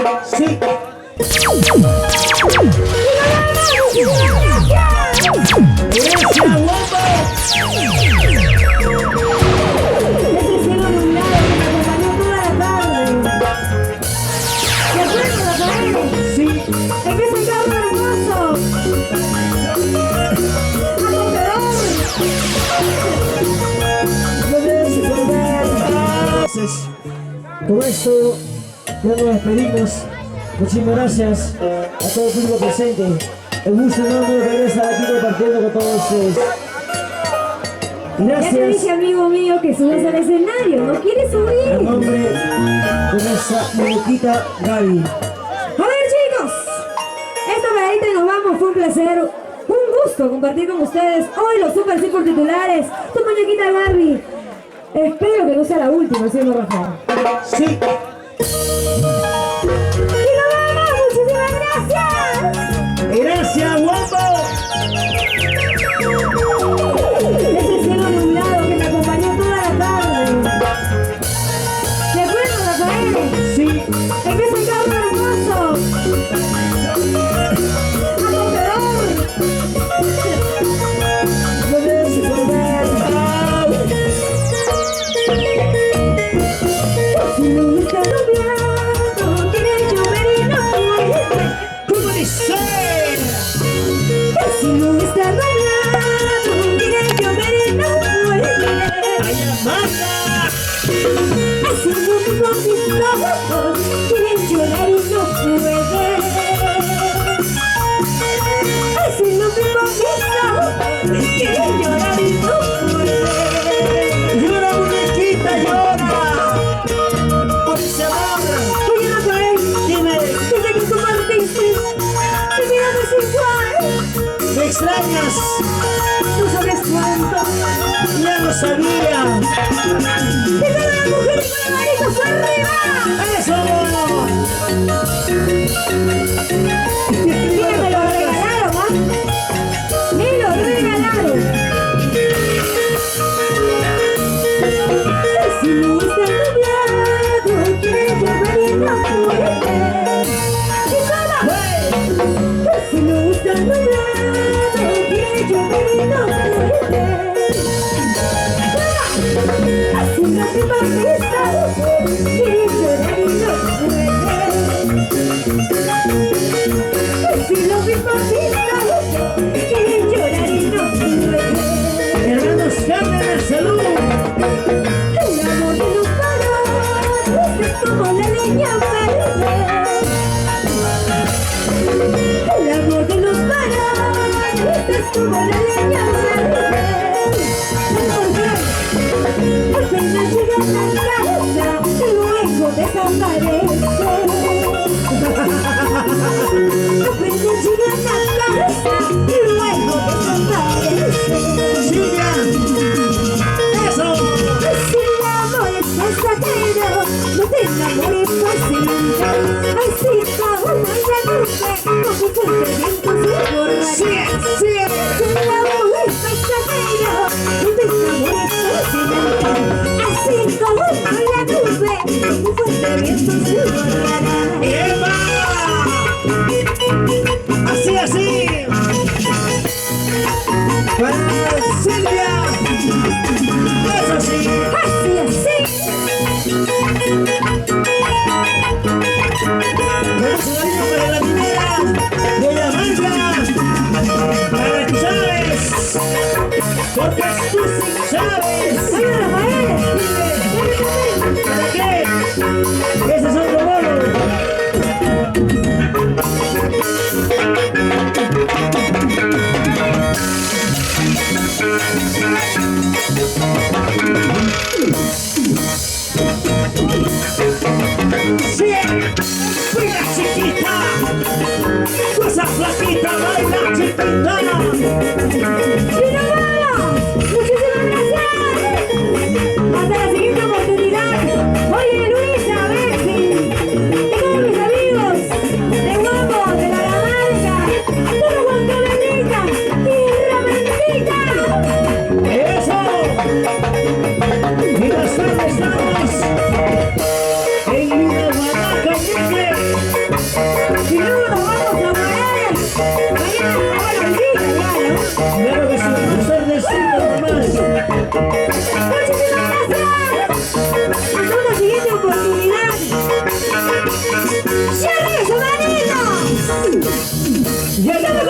Sí. Con esto ya nos despedimos. Muchísimas gracias a todo el público presente. El gusto enorme de estar aquí compartiendo con todos ustedes. Gracias. Ya te dije, amigo mío, que subas al escenario. ¿No quieres subir? En nombre de nuestra muñequita Gaby. A ver, chicos, esta pegadita y nos vamos. Fue un placer, un gusto compartir con ustedes hoy los Super Super titulares. Tu muñequita Gaby. Espero que no sea la última, señor Rafael. Sí. ¡Y nos vamos! ¡Muchísimas gracias! Gracias, guapo. Ese cielo nublado que me acompañó toda la tarde. ¿De acuerdo, Rafael? Sí. Empieza el carro hermoso. ¡Acogedor! Si no está nublado, quiere llover y no puede. ¿Cómo dice? Si no está nublado, quiere llover y no puede. ¡Ay, Amanda! Haciendo con mis ojos, quieren llorar y no puede. Haciendo con mis ojos, quieren llorar y no puede. ¡Llora, muñequita, llora! ¡Por ese amor! Oye, Rafael, Dime, desde que tú partiste, mi vida no es igual. ¿me extrañas? No sabes cuánto. Ya lo sabía. ¡Que toda la mujer y con la marica fue arriba! ¡Eso! Mira, me lo regalaron, ¿ah? Me lo regalaron. Si no está nublado, quiere llover y no puede. ¿Y cómo? Si no está nublado, quiere llover y no puede. Así no te conquistas, quiere llorar y no puede. Si lo mismo pistas, quiere llorar y no puede. Hermanos, Carmen, salud. El amor de los varones es como la leña verde. El amor de los varones es como la leña verde. Apenas llega a la casa y luego desaparece. Apenas llega a la casa y luego desaparece. Silvia. Eso. Si el amor es pasajero, no te enamores fácilmente. Así como una nube, como un fuerte viento se borra. Sí, sí. Si el amor es pasajero, no te enamores fácilmente. Así como una nube, como un fuerte viento se borrará. ¡Eva! Así, así. Para Silvia. Eso sí. Así, así. Vamos a darle para la primera de la mancha. Para que sabes. Porque tú sí sabes. Oye, Rafael. ¿Para qué? Ese es otro bono. Sí, baila chiquita, cosa flaquita, baila chiquita. ¡Y nos vamos! ¡Muchísimas gracias! ¡Hasta la siguiente oportunidad! Oye, Luisa, a ver si todos mis amigos de Guapo, de la Lamarca, puro Guapo bendita, tierra bendita. ¡Eso! Mientras tanto estamos en Luna Guanaca, Y luego nos vamos a morir. Mañana, bueno, hoy día ya, ¿no? Claro que sí, usted necesita nomás. ¡Muchísimas gracias! Hasta una siguiente oportunidad. ¡Cierre su manito! Ya que me